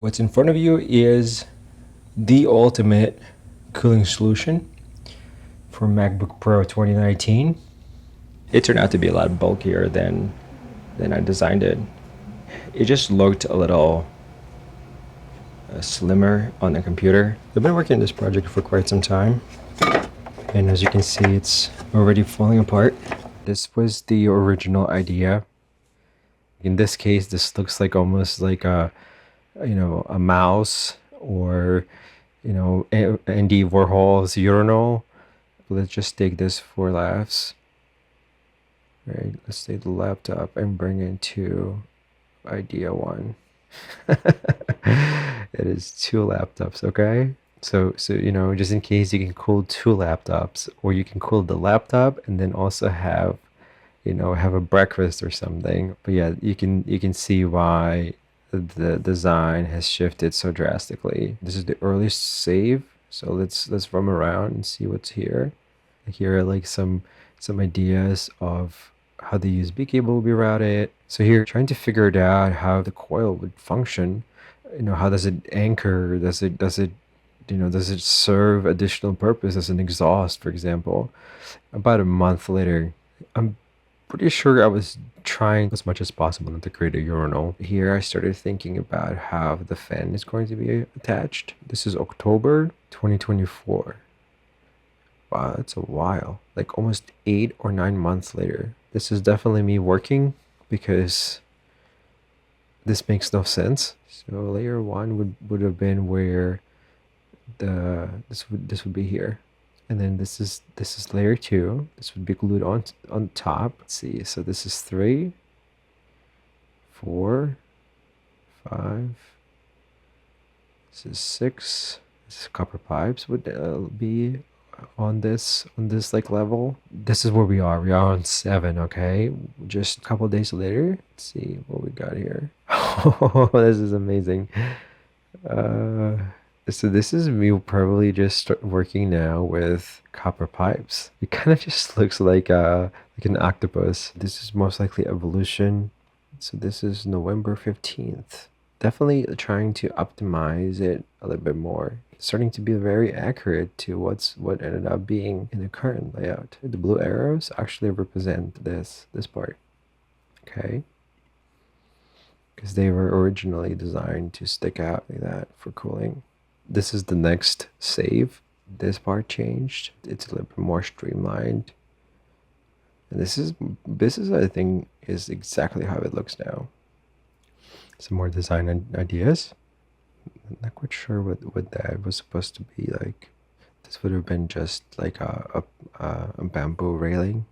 What's in front of you is the ultimate cooling solution for MacBook Pro 2019. It turned out to be a lot bulkier than I designed it. It just looked a little slimmer on the computer. I've been working on this project for quite some time, and as you can see, it's already falling apart. This was the original idea. In this case, this looks like almost like a mouse, or Andy Warhol's urinal. Let's just take this for laughs. Right, let's take the laptop and bring it to idea one. It is two laptops, okay? So just in case, you can cool two laptops, or you can cool the laptop and then also have a breakfast or something. But yeah, you can see why the design has shifted so drastically. This is the earliest save, so let's roam around and see what's here. Here are like some ideas of how the USB cable will be routed. So here, trying to figure it out how the coil would function. How does it anchor? Does it serve additional purpose as an exhaust, for example? About a month later, I'm pretty sure I was trying as much as possible not to create a urinal. Here I started thinking about how the fan is going to be attached. This is October 2024. Wow, that's a while. Like almost 8 or 9 months later. This is definitely me working, because this makes no sense. So layer one would have been where this would be here. And then this is layer two. This would be glued on top. Let's see. So this is 3, 4, 5. This is 6. This is copper pipes would be on this like level. This is where we are. We are on 7. Okay, just a couple days later. Let's see what we got here. Oh, this is amazing. So this is me probably just working now with copper pipes. It kind of just looks like an octopus. This is most likely evolution. So this is November 15th. Definitely trying to optimize it a little bit more. It's starting to be very accurate to what ended up being in the current layout. The blue arrows actually represent this part. Okay. Because they were originally designed to stick out like that for cooling. This is the next save. This part changed. It's a little bit more streamlined. And this is I think is exactly how it looks now. Some more design ideas. I'm not quite sure what that was supposed to be like. This would have been just like a bamboo railing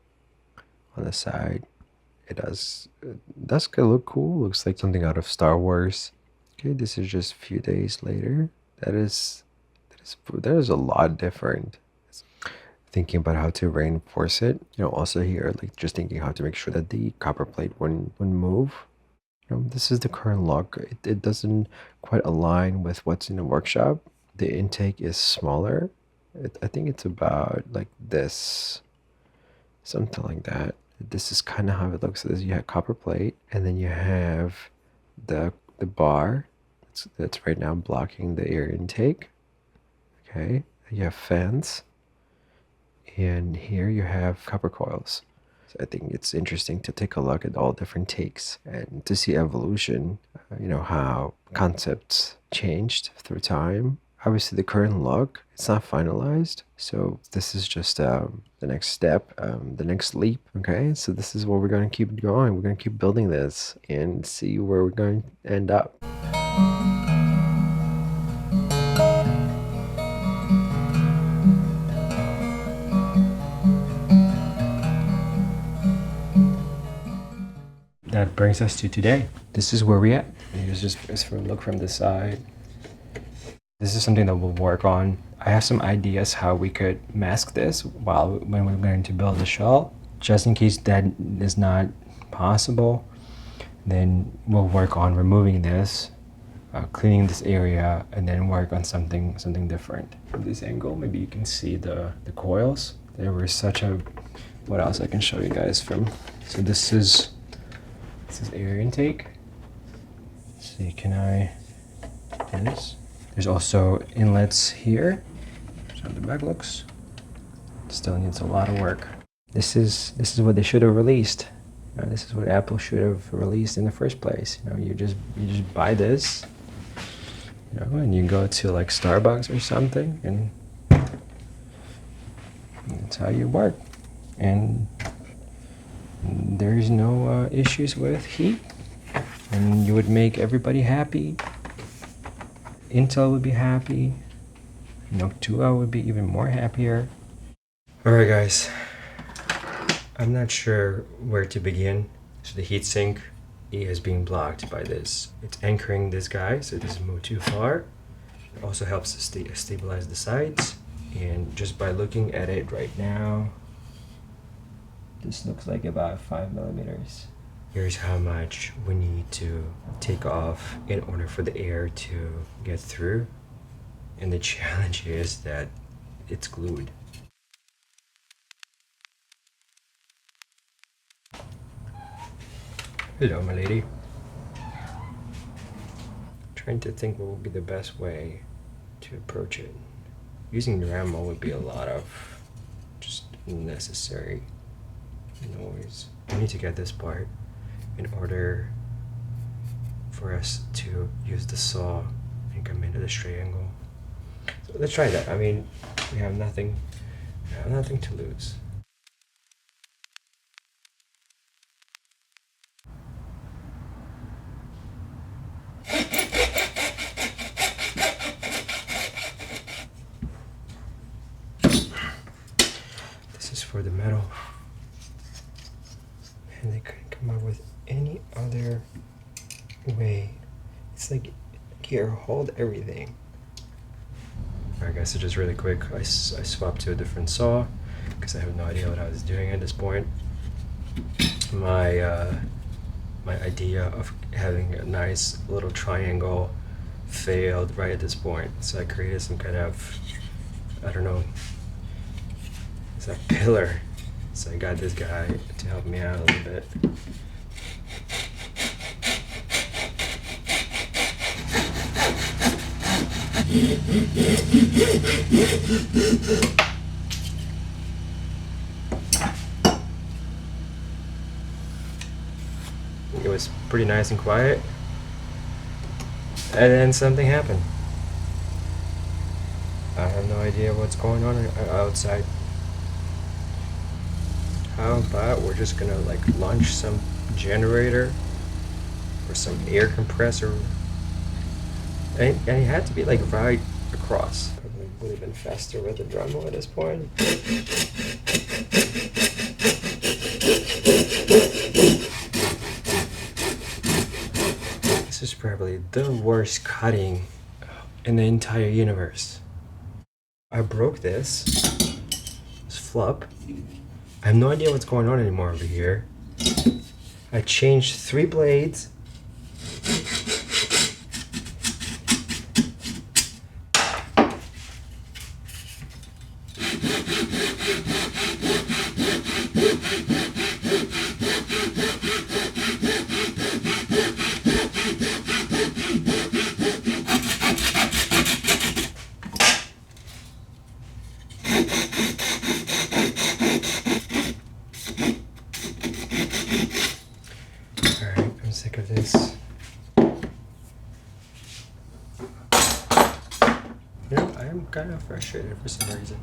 on the side. It does look cool. Looks like something out of Star Wars. Okay, this is just a few days later. That is a lot different. Thinking about how to reinforce it. Also here, like just thinking how to make sure that the copper plate wouldn't move. This is the current look. It doesn't quite align with what's in the workshop. The intake is smaller. I think it's about like this, something like that. This is kind of how it looks. You have copper plate, and then you have the bar that's right now blocking the air intake. Okay, you have fans, and here you have copper coils. So I think it's interesting to take a look at all different takes and to see evolution, how concepts changed through time. Obviously, the current look, it's not finalized. So this is just the next step, the next leap. Okay, so this is what we're going to keep going. We're going to keep building this and see where we're going to end up. That brings us to today. This is where we're at. Here's just for a look from the side. This is something that we'll work on. I have some ideas how we could mask this when we're going to build the shell. Just in case that is not possible, then we'll work on removing this, cleaning this area, and then work on something different. From this angle, maybe you can see the coils. There was such a... What else I can show you guys from? So this is air intake. Let's see, can I connections. There's also inlets here. That's how the back looks. Still needs a lot of work. This is what they should have released. This is what Apple should have released in the first place. You just buy this, and you go to like Starbucks or something, and that's how you work. And there's no issues with heat, and you would make everybody happy. Intel would be happy. Noctua would be even more happier. Alright guys, I'm not sure where to begin. So the heatsink is being blocked by this. It's anchoring this guy, so it doesn't move too far. It also helps to stabilize the sides. And just by looking at it right now, this looks like about 5 millimeters. Here's how much we need to take off in order for the air to get through. And the challenge is that it's glued. Hello, my lady. Trying to think what would be the best way to approach it. Using Dremel would be a lot of just unnecessary noise. We need to get this part in order for us to use the saw and come into the straight angle. So let's try that. I mean, we have nothing to lose. This is for the metal. And they couldn't come up with any other way. It's like, here, hold everything. Alright guys, so just really quick, I swapped to a different saw because I have no idea what I was doing at this point. My idea of having a nice little triangle failed right at this point. So I created some kind of, I don't know, it's a pillar. So I got this guy to help me out a little bit. It was pretty nice and quiet, and then something happened. I have no idea what's going on outside. How about we're just gonna like launch some generator or some air compressor, and it had to be like right across. Probably would have been faster with the Dremel at this point. This is probably the worst cutting in the entire universe. I broke this flip. I have no idea what's going on anymore over here. I changed 3 blades. I'm sick of this. I am kind of frustrated for some reason.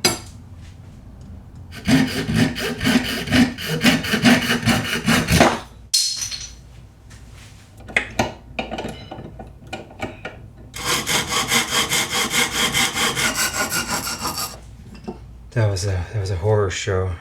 That was a horror show.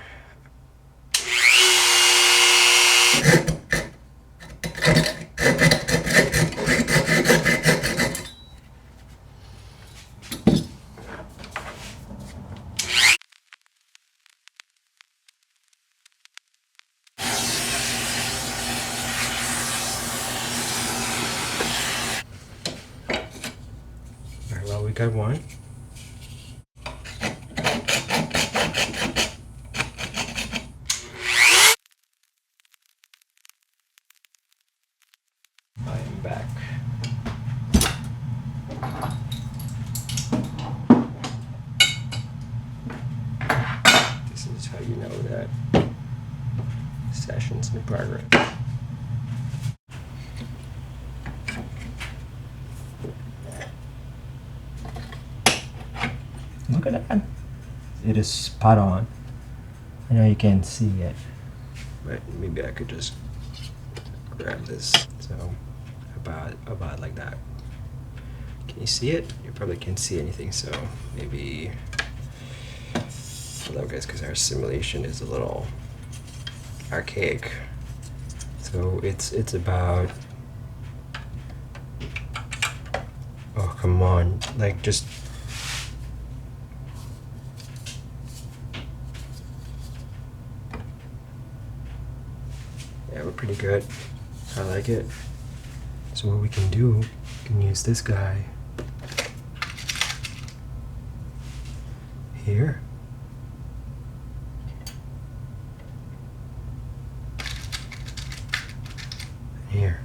Alright, well, we got one. I am back. Sessions in progress. Look at that. It is spot on. I know you can't see it, but maybe I could just grab this. So about like that. Can you see it? You probably can't see anything, so maybe hello guys, because our simulation is a little archaic. So it's about, oh come on, like just yeah, we're pretty good. I like it. So what we can do, we can use this guy here. Here.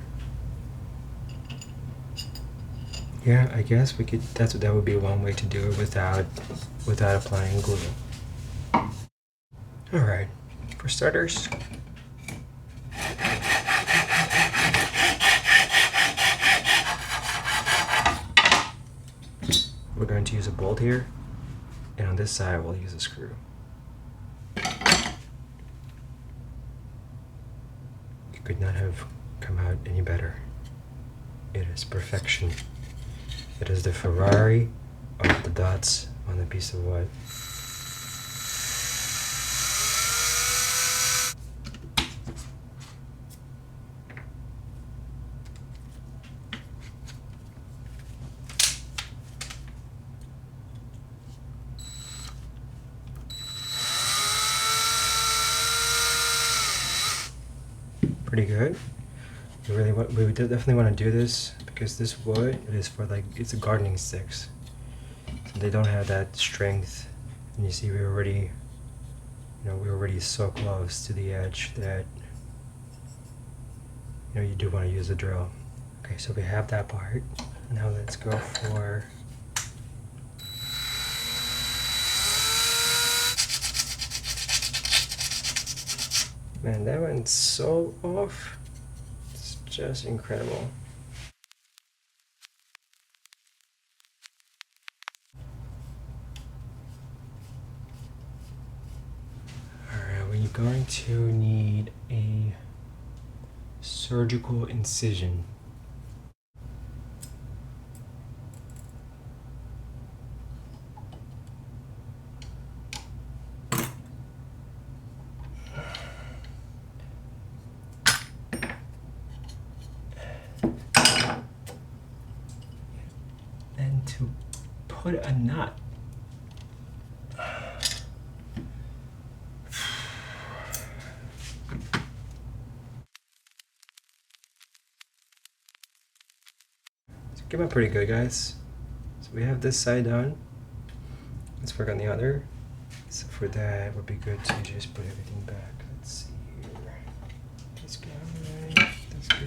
Yeah, I guess we could, that would be one way to do it without applying glue. Alright, for starters, we're going to use a bolt here, and on this side we'll use a screw. It could not have come out any better. It is perfection. It is the Ferrari of the dots on a piece of wood. Pretty good. We definitely want to do this because this wood, it is for like, it's a gardening sticks. So they don't have that strength. And you see we're already so close to the edge that, you do want to use a drill. Okay, so we have that part. Now let's go for man, that went so off. It's just incredible. Alright, we're going to need a surgical incision. And to put a nut. Came out pretty good, guys. So we have this side done. Let's work on the other. So for that, it would be good to just put everything back. Let's see here. This guy, this guy.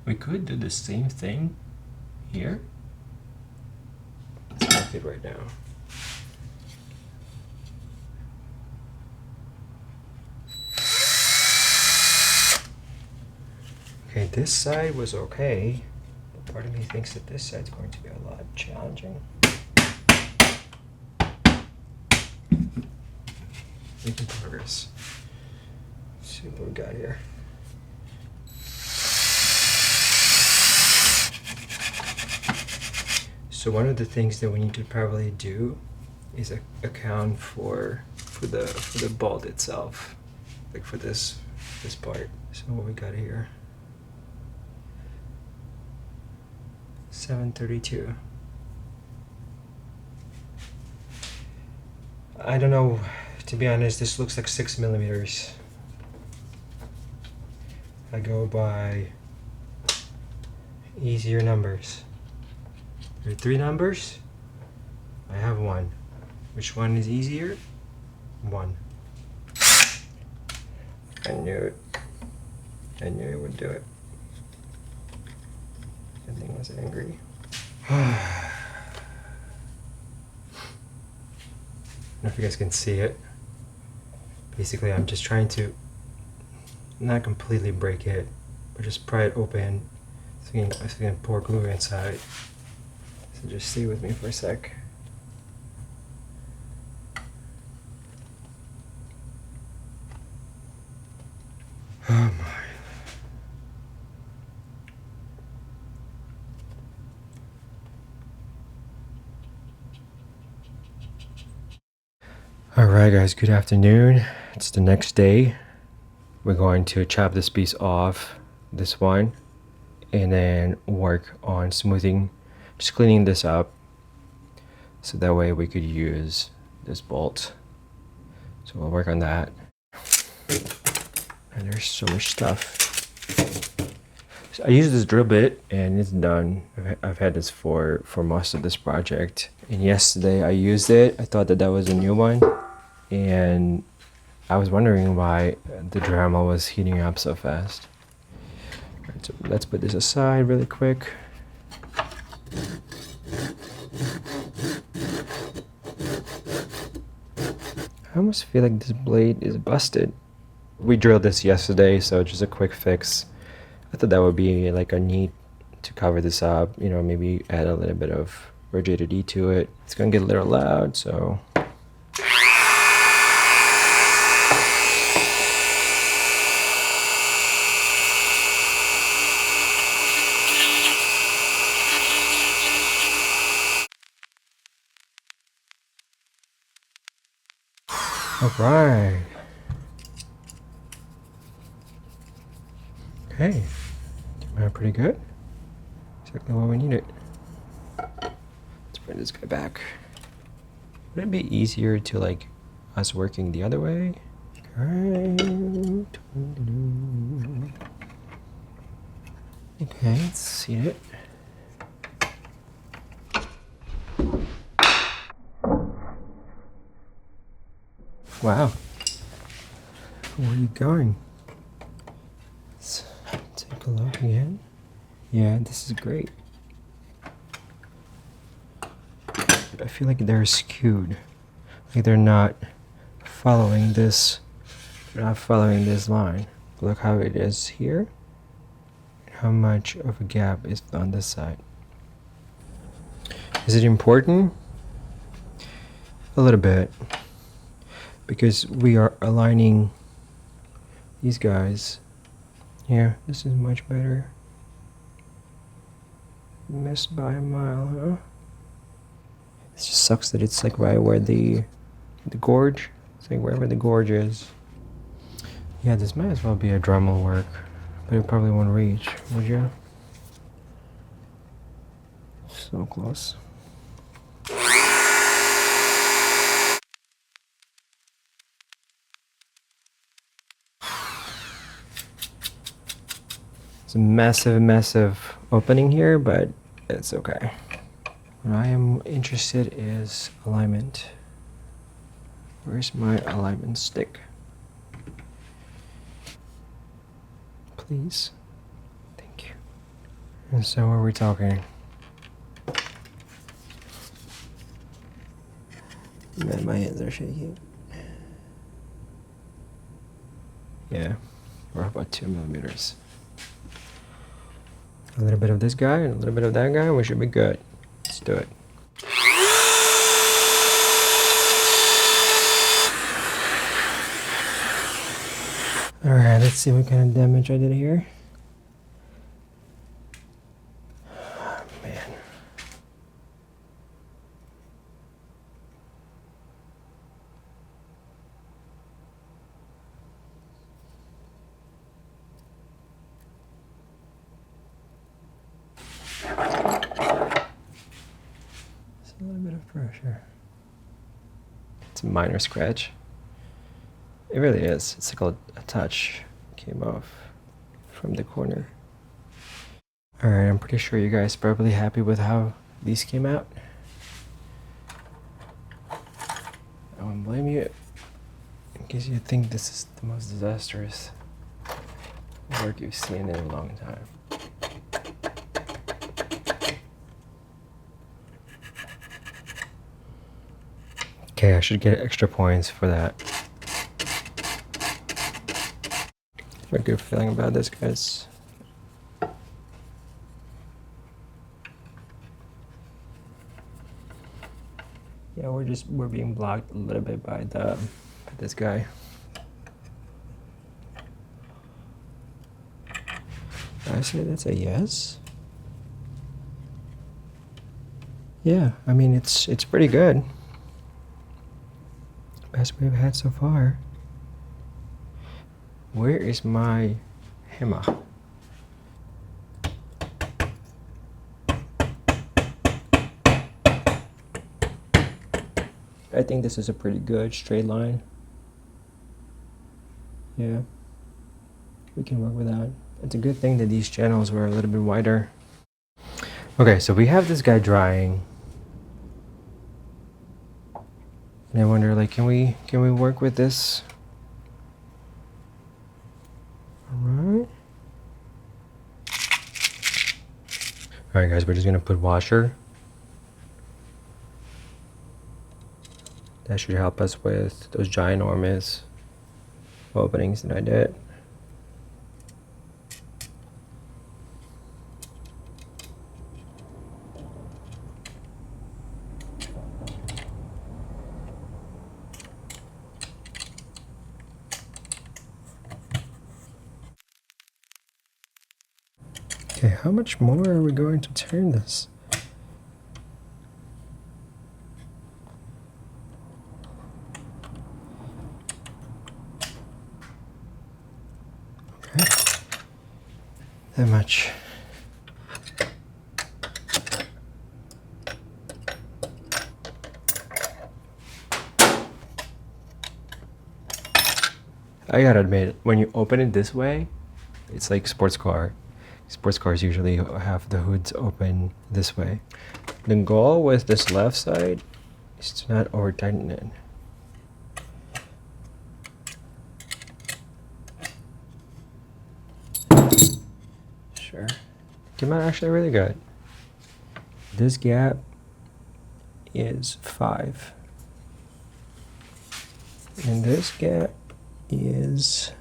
We could do the same thing here. Let's mark it right now. Okay, this side was okay, but part of me thinks that this side's going to be a lot challenging. Making progress. Let's see what we got here. So one of the things that we need to probably do is account for the bolt itself, like for this part. So what we got here, 732. I don't know, to be honest, this looks like 6 millimeters. I go by easier numbers. There are 3 numbers. I have 1. Which one is easier? 1. I knew it. I knew it would do it. That thing was angry. I don't know if you guys can see it. Basically, I'm just trying to not completely break it, but just pry it open so you can pour glue inside. So just stay with me for a sec. Oh my. Alright guys, good afternoon. It's the next day. We're going to chop this piece off, this one, and then work on smoothing, just cleaning this up, so that way we could use this bolt. So we'll work on that. And there's so much stuff. So I use this drill bit and it's done. I've had this for most of this project. And yesterday I used it. I thought that was a new one. And I was wondering why the Dremel was heating up so fast. Right, so let's put this aside really quick. I almost feel like this blade is busted. We drilled this yesterday, so just a quick fix. I thought that would be like a neat to cover this up, you know, maybe add a little bit of rigidity to it. It's gonna get a little loud, so. All right. Okay, came out pretty good. Exactly what we needed. Let's bring this guy back. Would it be easier to like us working the other way? Okay, let's see it. Wow. Where are you going? Let's take a look again. Yeah, this is great. I feel like they're skewed. Like they're not following this. They're not following this line. Look how it is here. How much of a gap is on this side. Is it important? A little bit. Because we are aligning these guys. Yeah, this is much better. Missed by a mile, huh? It just sucks that it's like right where the gorge. It's like wherever the gorge is. Yeah, this might as well be a Dremel work, but it probably won't reach, would you? So close. It's a massive opening here, but it's okay. What I am interested is alignment. Where's my alignment stick? Please. Thank you. And so what are we talking? Man, my hands are shaking. Yeah, we're about 2 millimeters. A little bit of this guy and a little bit of that guy, we should be good. Let's do it. Alright, let's see what kind of damage I did here. Oh, man. It's a little bit of pressure. It's a minor scratch. It really is. It's like a touch came off from the corner. Alright, I'm pretty sure you guys are probably happy with how these came out. I won't blame you in case you think this is the most disastrous work you've seen in a long time. Okay, I should get extra points for that. I have a good feeling about this, guys. Yeah, we're being blocked a little bit by this guy. I say that's a yes. Yeah, I mean it's pretty good. Best we've had so far. Where is my hammer? I think this is a pretty good straight line. Yeah, we can work with that. It's a good thing that these channels were a little bit wider. Okay, so we have this guy drying. And I wonder, like, can we work with this? Alright. Alright guys, we're just gonna put washer. That should help us with those ginormous openings that I did. Okay, how much more are we going to turn this? Okay, that much. I gotta admit, when you open it this way, it's like sports car. Sports cars usually have the hoods open this way. The goal with this left side is to not over tighten it. Sure. Came out actually really good. This gap is 5. And this gap is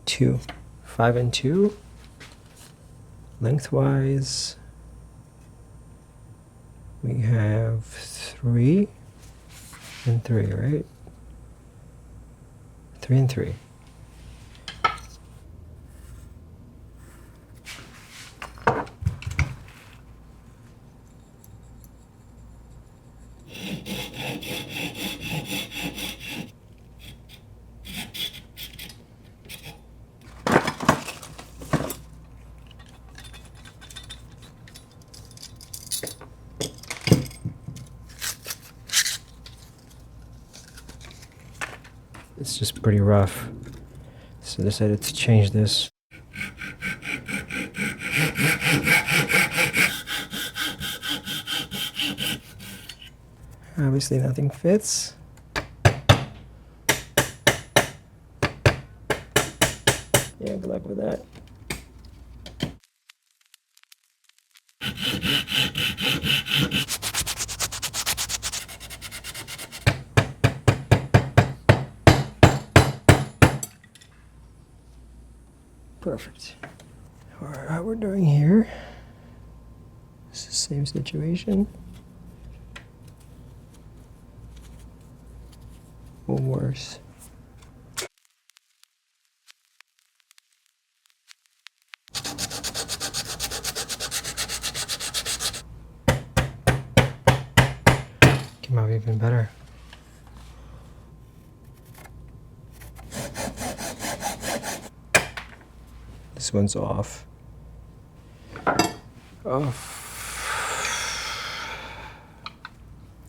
2. 5 and 2. Lengthwise, we have 3 and 3, right? 3 and 3. It's just pretty rough, so I decided to change this. Obviously nothing fits. Yeah, good luck with that. Perfect. Alright, what we're doing here, it's the same situation. Or worse. Came out even better. This one's off. Oh.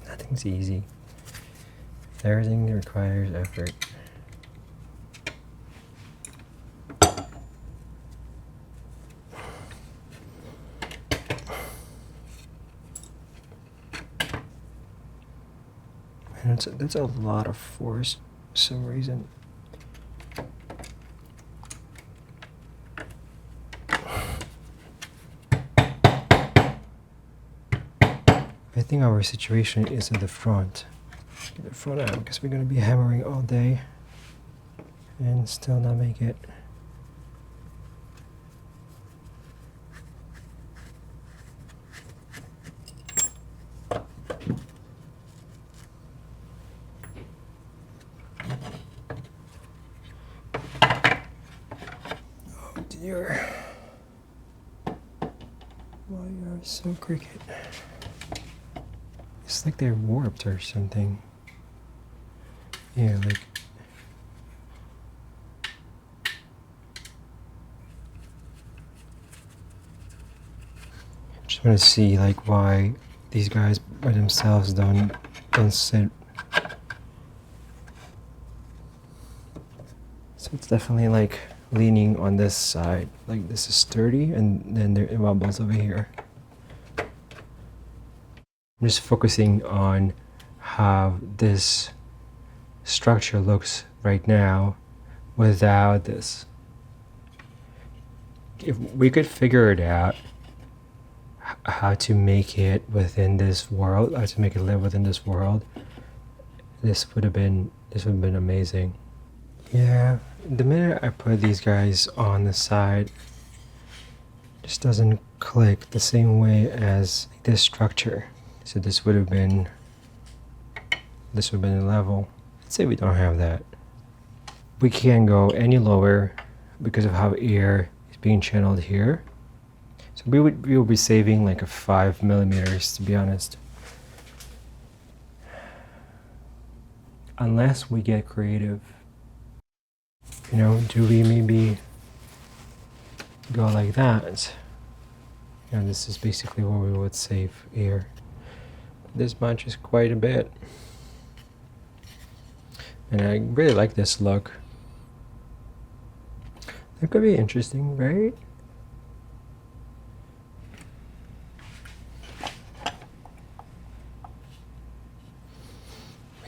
Nothing's easy. Everything requires effort. That's a lot of force for some reason. I think our situation is at the front. Get the front out because we're going to be hammering all day and still not make it. Oh dear. Why are so crooked? It's like they're warped or something. Yeah, like. Just want to see like why these guys by themselves don't sit. So it's definitely like leaning on this side. Like this is sturdy, and then it wobbles over here. I'm just focusing on how this structure looks right now without this. If we could figure it out, how to make it within this world, how to make it live within this world, this would have been amazing. Yeah, the minute I put these guys on the side, it just doesn't click the same way as this structure. So this would have been a level. Let's say we don't have that. We can't go any lower because of how air is being channeled here. So we will be saving like a 5 millimeters, to be honest. Unless we get creative. You know, do we maybe go like that? You know, this is basically where we would save air. This much is quite a bit. And I really like this look. That could be interesting, right?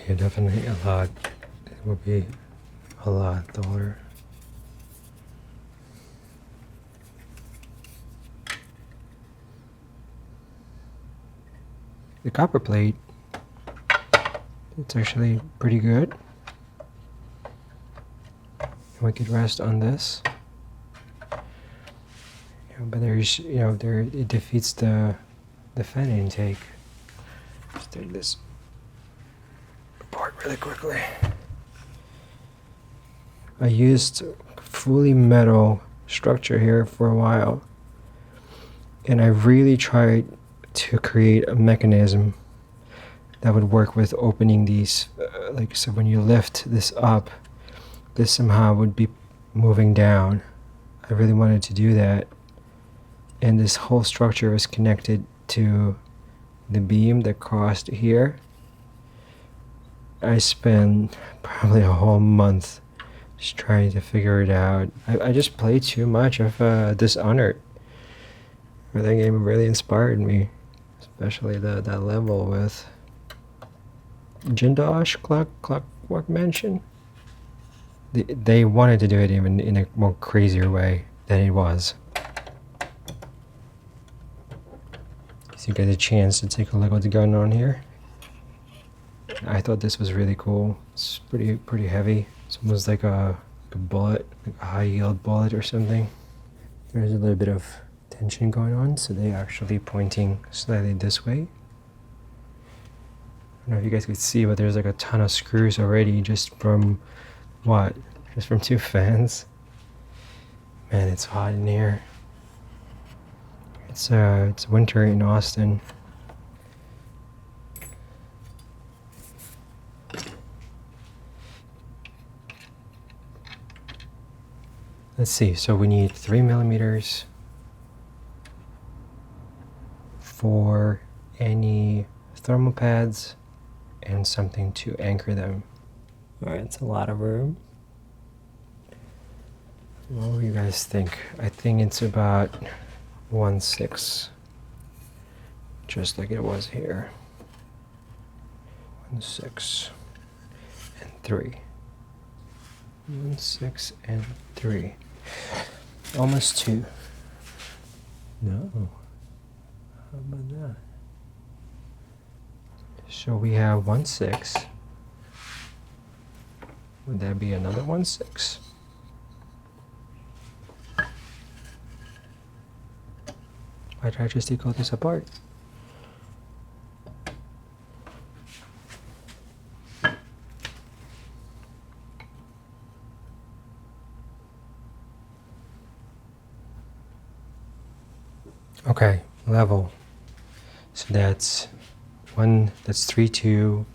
Yeah, definitely a lot. It will be a lot taller. The copper plate, it's actually pretty good. We could rest on this. But there's, it defeats the fan intake. Let's take this apart really quickly. I used fully metal structure here for a while, and I really tried to create a mechanism that would work with opening these, so when you lift this up, this somehow would be moving down. I really wanted to do that, and this whole structure is connected to the beam that crossed here. I spent probably a whole month just trying to figure it out. I just played too much of Dishonored. That game really inspired me, especially that level with Jindosh Clockwork Mansion. They wanted to do it even in a more crazier way than it was. So you get a chance to take a look at what's going on here. I thought this was really cool. It's pretty heavy. It's almost like a bullet, like a high yield bullet or something. There's a little bit of tension going on, so they're actually pointing slightly this way. I don't know if you guys could see, but there's like a ton of screws already just from what? Just from 2 fans. Man, it's hot in here. It's winter in Austin. Let's see, so we need 3 millimeters for any thermal pads and something to anchor them. Alright, it's a lot of room. What do you guys think? I think it's about 1/6, just like it was here. 1/6. 3. 1, 6, and 3. Almost 2. No. How about that? So we have 1, 6. Would that be another 1, 6? Why did I just take all this apart? Okay, level. So that's 1, that's 3, 2,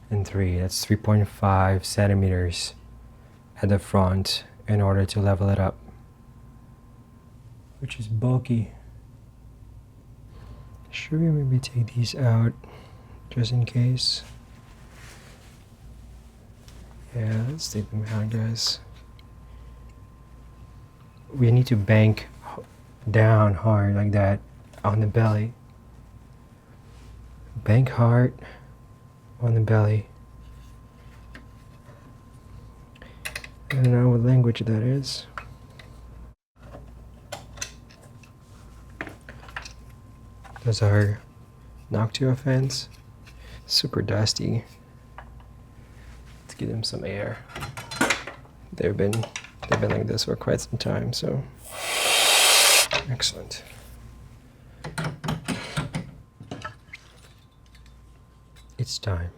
and 3. That's 3.5 centimeters at the front in order to level it up, which is bulky. Should we maybe take these out just in case? Yeah, let's take them out, guys. We need to bank down hard like that on the belly. Bank hard on the belly. I don't know what language that is. Those are Noctua fans. Super dusty. Let's give them some air. They've been like this for quite some time, so excellent. It's time.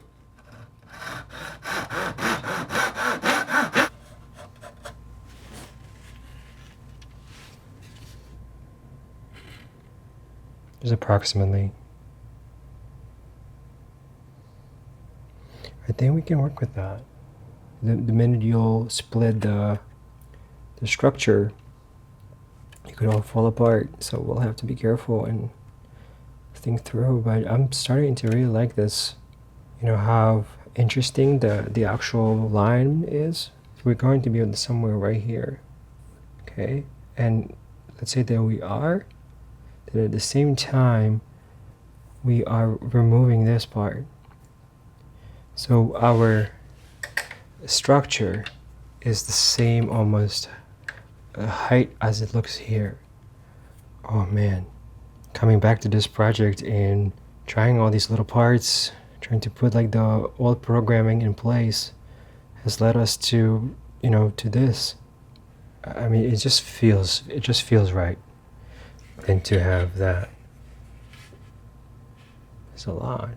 There's approximately. I think we can work with that. The minute you'll split the structure, it could all fall apart. So we'll have to be careful and think through. But I'm starting to really like this. You know how interesting the actual line is. We're going to be somewhere right here. Okay, and let's say that we are. Then at the same time, we are removing this part. So our structure is the same almost height as it looks here. Oh man, coming back to this project and trying all these little parts, trying to put like the old programming in place has led us to, you know, to this. I mean, it just feels right. And to have that. It's a lot.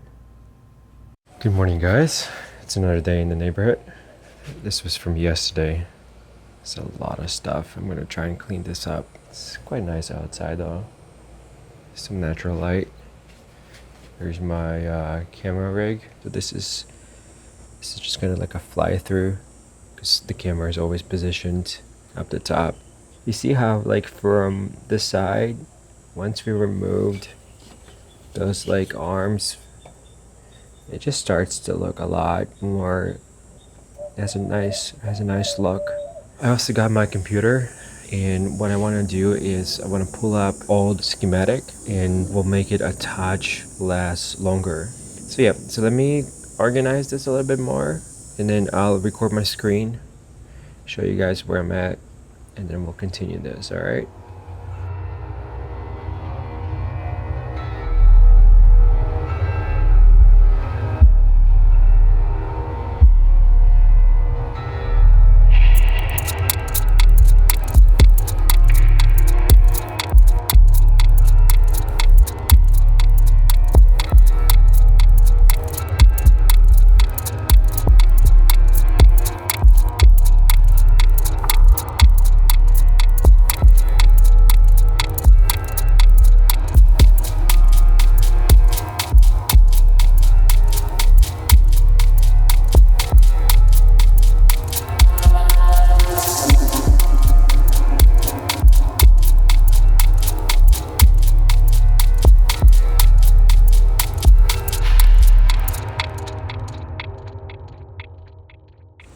Good morning, guys. It's another day in the neighborhood. This was from yesterday. It's a lot of stuff. I'm gonna try and clean this up. It's quite nice outside though. Some natural light. Here's my camera rig. So this is just kind of like a fly through because the camera is always positioned up the top. You see how like from the side, once we removed those like arms, it just starts to look a lot more, has a nice look. I also got my computer, and what I want to do is I want to pull up old schematic and we'll make it a touch last longer. So yeah, so let me organize this a little bit more and then I'll record my screen, show you guys where I'm at, and then we'll continue this, all right?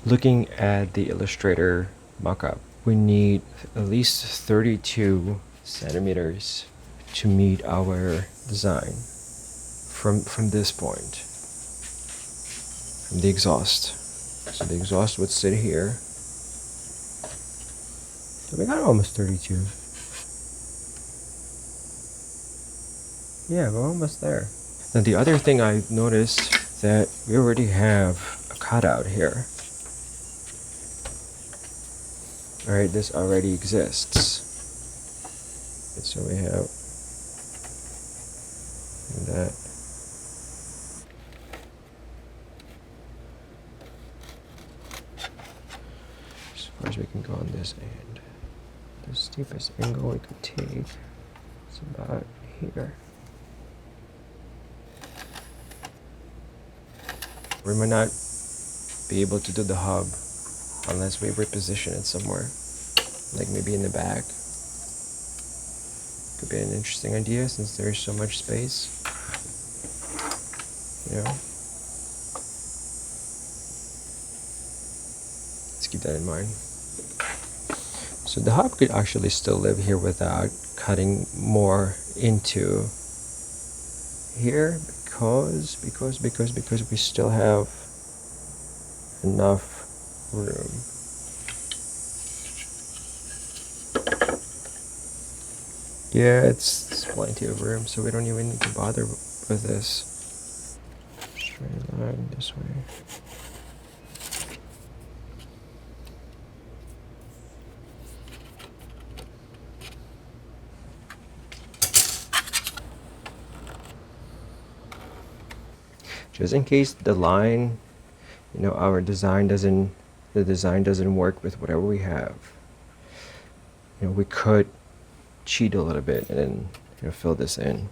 Looking at the Illustrator mockup, we need at least 32 centimeters to meet our design from this point, from the exhaust. So the exhaust would sit here. We got almost 32. Yeah, we're almost there. Now the other thing I noticed that we already have a cutout here. Alright, this already exists. And so we have that. As far as we can go on this end. The steepest angle we could take is about here. We might not be able to do the hub unless we reposition it somewhere, like maybe in the back. Could be an interesting idea since there's so much space. You know? Let's keep that in mind. So the hub could actually still live here without cutting more into here because we still have enough room. Yeah, it's plenty of room, so we don't even need to bother with this. Straight line this way. Just in case the line, our design doesn't work with whatever we have. We could cheat a little bit and then fill this in,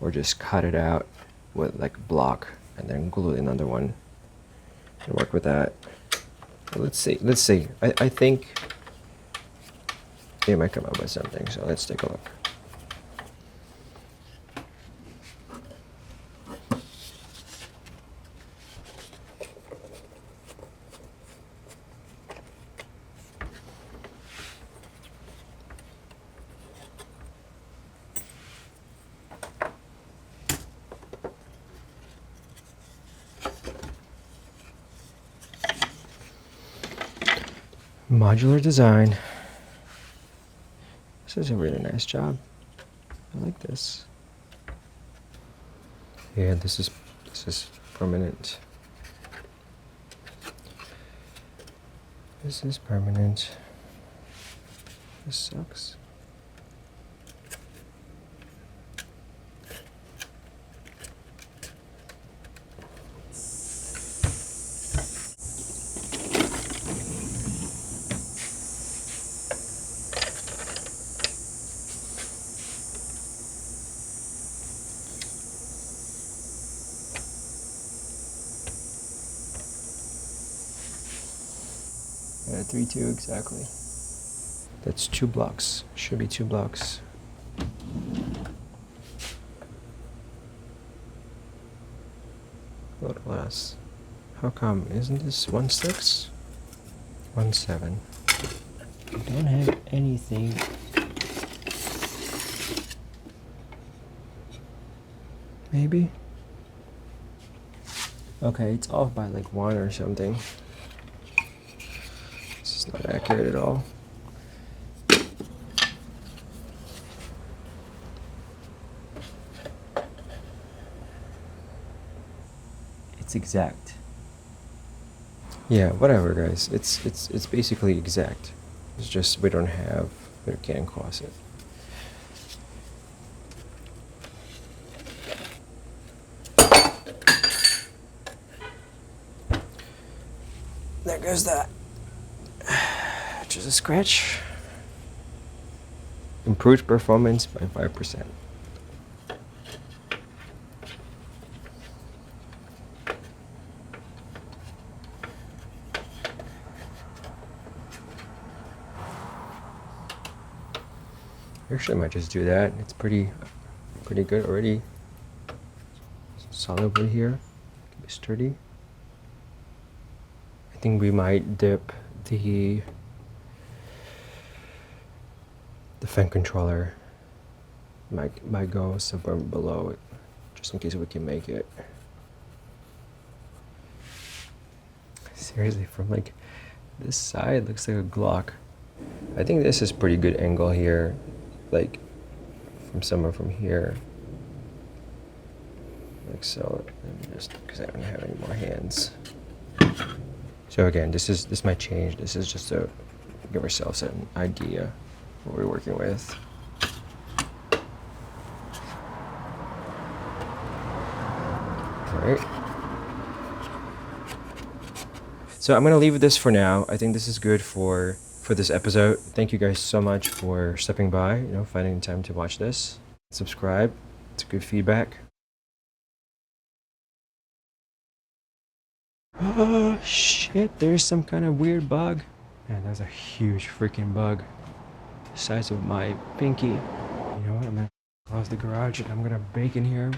or just cut it out with like a block and then glue another one and work with that. But let's see. I think they might come up with something, so let's take a look. Modular design. This is a really nice job. I like this. Yeah, this is permanent. This is permanent. This sucks. Yeah, 3-2 exactly. That's 2 blocks. Should be 2 blocks. A little less. How come? Isn't this 1/6? 1/7. I don't have anything. Maybe? Okay, it's off by like 1 or something. This is not accurate at all. It's exact. Yeah, whatever, guys. It's basically exact. It's just we can't cross it. There goes that. Just a scratch. Improved performance by 5%. Actually, I might just do that. It's pretty good already. Solid wood here. Can be sturdy. I think we might dip the fan controller. Might go somewhere below it, just in case we can make it. Seriously, from like this side looks like a Glock. I think this is pretty good angle here, like from somewhere from here. Like so, just because I don't have any more hands. So again, this might change. This is just to give ourselves an idea what we're working with. All right. So I'm gonna leave this for now. I think this is good for this episode. Thank you guys so much for stepping by, finding time to watch this. Subscribe. It's good feedback. Oh shit, there's some kind of weird bug. Man, that's a huge freaking bug. The size of my pinky. You know what? I'm gonna close the garage and I'm gonna bake in here.